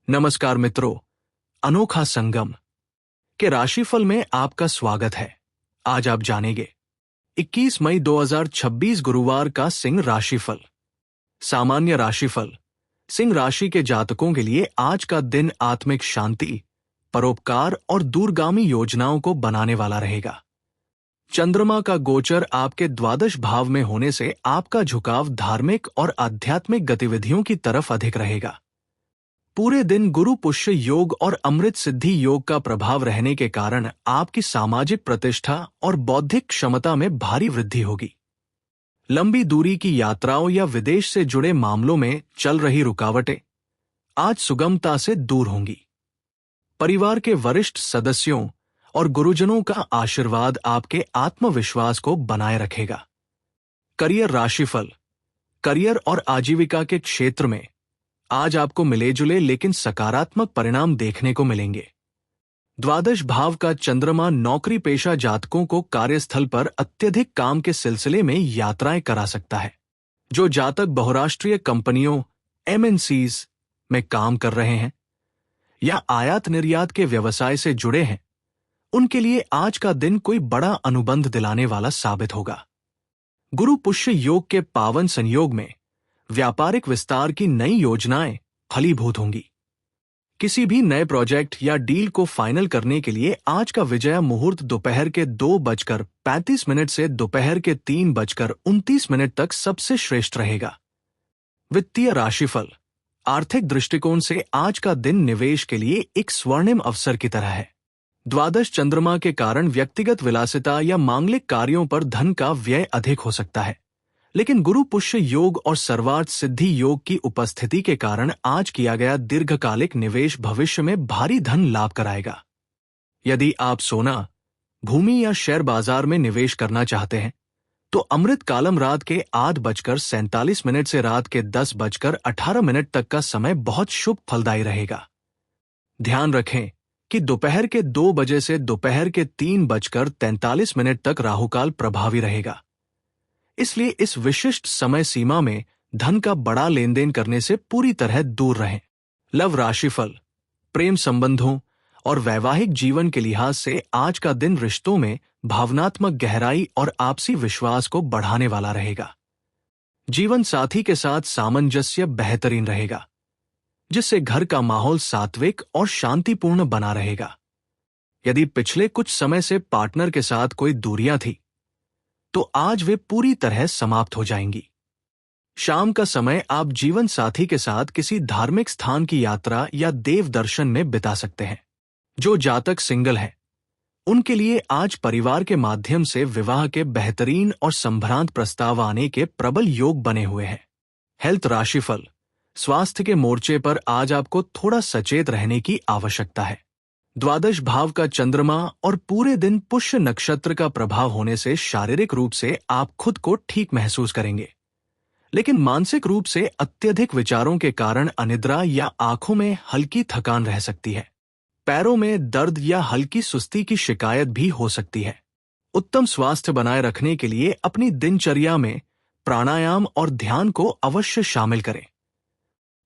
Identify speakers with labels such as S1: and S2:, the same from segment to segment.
S1: नमस्कार मित्रों, अनोखा संगम के राशिफल में आपका स्वागत है। आज आप जानेंगे 21 मई 2026 गुरुवार का सिंह राशिफल। सामान्य राशिफल। सिंह राशि के जातकों के लिए आज का दिन आत्मिक शांति, परोपकार और दूरगामी योजनाओं को बनाने वाला रहेगा। चंद्रमा का गोचर आपके द्वादश भाव में होने से आपका झुकाव धार्मिक और आध्यात्मिक गतिविधियों की तरफ अधिक रहेगा। पूरे दिन गुरु पुष्य योग और अमृत सिद्धि योग का प्रभाव रहने के कारण आपकी सामाजिक प्रतिष्ठा और बौद्धिक क्षमता में भारी वृद्धि होगी। लंबी दूरी की यात्राओं या विदेश से जुड़े मामलों में चल रही रुकावटें आज सुगमता से दूर होंगी। परिवार के वरिष्ठ सदस्यों और गुरुजनों का आशीर्वाद आपके आत्मविश्वास को बनाए रखेगा। करियर राशिफल। करियर और आजीविका के क्षेत्र में आज आपको मिले जुले लेकिन सकारात्मक परिणाम देखने को मिलेंगे। द्वादश भाव का चंद्रमा नौकरी पेशा जातकों को कार्यस्थल पर अत्यधिक काम के सिलसिले में यात्राएं करा सकता है। जो जातक बहुराष्ट्रीय कंपनियों MNCs में काम कर रहे हैं या आयात निर्यात के व्यवसाय से जुड़े हैं, उनके लिए आज का दिन कोई बड़ा अनुबंध दिलाने वाला साबित होगा। गुरु पुष्य योग के पावन संयोग में व्यापारिक विस्तार की नई योजनाएं फलीभूत होंगी। किसी भी नए प्रोजेक्ट या डील को फाइनल करने के लिए आज का विजय मुहूर्त दोपहर के 2:35 से दोपहर के 3:29 तक सबसे श्रेष्ठ रहेगा। वित्तीय राशिफल। आर्थिक दृष्टिकोण से आज का दिन निवेश के लिए एक स्वर्णिम अवसर की तरह है। द्वादश चंद्रमा के कारण व्यक्तिगत विलासिता या मांगलिक कार्यों पर धन का व्यय अधिक हो सकता है, लेकिन गुरु पुष्य योग और सर्वार्थ सिद्धि योग की उपस्थिति के कारण आज किया गया दीर्घकालिक निवेश भविष्य में भारी धन लाभ कराएगा। यदि आप सोना, भूमि या शेयर बाजार में निवेश करना चाहते हैं, तो अमृत कालम रात के 8:47 से रात के 10:18 तक का समय बहुत शुभ फलदायी रहेगा। ध्यान रखें कि दोपहर के 2 बजे से दोपहर के 3:43 तक राहुकाल प्रभावी रहेगा, इसलिए इस विशिष्ट समय सीमा में धन का बड़ा लेन देन करने से पूरी तरह दूर रहें। लव राशिफल। प्रेम संबंधों और वैवाहिक जीवन के लिहाज से आज का दिन रिश्तों में भावनात्मक गहराई और आपसी विश्वास को बढ़ाने वाला रहेगा। जीवन साथी के साथ सामंजस्य बेहतरीन रहेगा, जिससे घर का माहौल सात्विक और शांतिपूर्ण बना रहेगा। यदि पिछले कुछ समय से पार्टनर के साथ कोई दूरियां थी, तो आज वे पूरी तरह समाप्त हो जाएंगी। शाम का समय आप जीवन साथी के साथ किसी धार्मिक स्थान की यात्रा या देव दर्शन में बिता सकते हैं। जो जातक सिंगल हैं, उनके लिए आज परिवार के माध्यम से विवाह के बेहतरीन और संभ्रांत प्रस्ताव आने के प्रबल योग बने हुए हैं। हेल्थ राशिफल। स्वास्थ्य के मोर्चे पर आज आपको थोड़ा सचेत रहने की आवश्यकता है। द्वादश भाव का चंद्रमा और पूरे दिन पुष्य नक्षत्र का प्रभाव होने से शारीरिक रूप से आप खुद को ठीक महसूस करेंगे, लेकिन मानसिक रूप से अत्यधिक विचारों के कारण अनिद्रा या आंखों में हल्की थकान रह सकती है। पैरों में दर्द या हल्की सुस्ती की शिकायत भी हो सकती है। उत्तम स्वास्थ्य बनाए रखने के लिए अपनी दिनचर्या में प्राणायाम और ध्यान को अवश्य शामिल करें।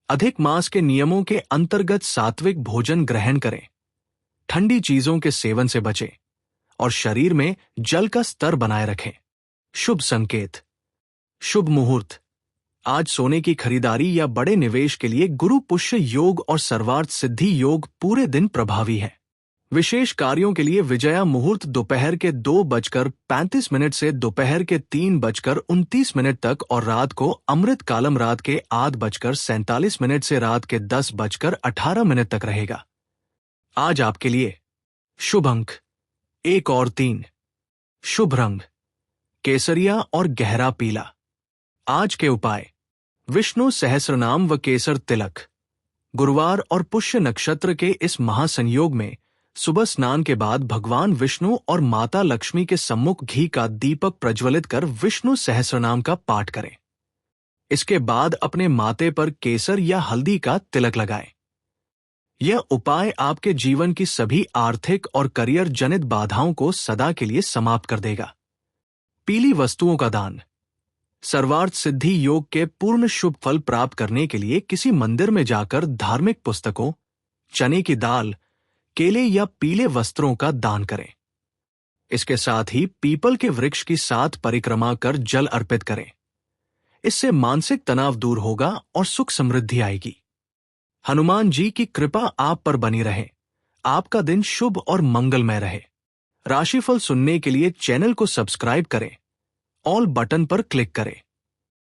S1: अधिक मांस के नियमों के अंतर्गत सात्विक भोजन ग्रहण करें, ठंडी चीजों के सेवन से बचें और शरीर में जल का स्तर बनाए रखें। शुभ संकेत। शुभ मुहूर्त। आज सोने की खरीदारी या बड़े निवेश के लिए गुरु पुष्य योग और सर्वार्थ सिद्धि योग पूरे दिन प्रभावी है। विशेष कार्यों के लिए विजया मुहूर्त दोपहर के 2:35 से दोपहर के 3:29 तक और रात को अमृत कालम रात के 8:47 से रात के 10:18 तक रहेगा। आज आपके लिए शुभ अंक 1 और 3। शुभ रंग केसरिया और गहरा पीला। आज के उपाय। विष्णु सहस्रनाम व केसर तिलक। गुरुवार और पुष्य नक्षत्र के इस महासंयोग में सुबह स्नान के बाद भगवान विष्णु और माता लक्ष्मी के सम्मुख घी का दीपक प्रज्वलित कर विष्णु सहस्रनाम का पाठ करें। इसके बाद अपने माथे पर केसर या हल्दी का तिलक लगाएं। यह उपाय आपके जीवन की सभी आर्थिक और करियर जनित बाधाओं को सदा के लिए समाप्त कर देगा। पीली वस्तुओं का दान। सर्वार्थ सिद्धि योग के पूर्ण शुभ फल प्राप्त करने के लिए किसी मंदिर में जाकर धार्मिक पुस्तकों, चने की दाल, केले या पीले वस्त्रों का दान करें। इसके साथ ही पीपल के वृक्ष की 7 परिक्रमा कर जल अर्पित करें। इससे मानसिक तनाव दूर होगा और सुख समृद्धि आएगी। हनुमान जी की कृपा आप पर बनी रहे। आपका दिन शुभ और मंगलमय रहे। राशिफल सुनने के लिए चैनल को सब्सक्राइब करें, ऑल बटन पर क्लिक करें।